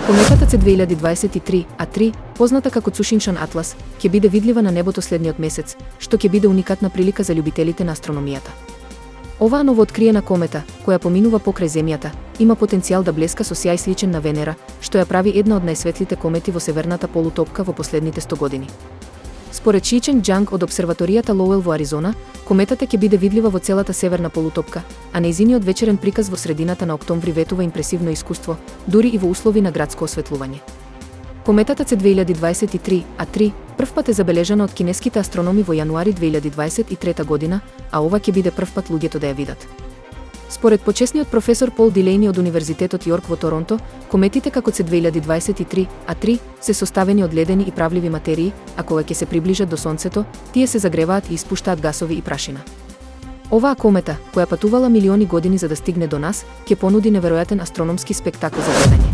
Кометата C2023 А3, позната како Цушиншан Атлас, ќе биде видлива на небото следниот месец, што ќе биде уникатна прилика за љубителите на астрономијата. Оваа новооткриена комета, која поминува покрај Земјата, има потенцијал да блеска со сјај сличен на Венера, што ја прави една од најсветлите комети во северната полутопка во последните 100 години. Според Ши Ченг Џанг од обсерваторијата Лоуел во Аризона, кометата ќе биде видлива во целата северна полутопка, а нејзиниот вечерен приказ во средината на октомври ветува импресивно искуство, дури и во услови на градско осветлување. Кометата C2023 А3 првпат е забележана од кинеските астрономи во јануари 2023 година, а ова ќе биде првпат луѓето да ја видат. Според почесниот професор Пол Дилејни од Универзитетот Јорк во Торонто, кометите како C2023 А3 се составени од ледени и правливи материи, а кога ќе се приближат до Сонцето, тие се загреваат и испуштаат гасови и прашина. Оваа комета, која патувала милиони години за да стигне до нас, ќе понуди неверојатен астрономски спектакл за гледање.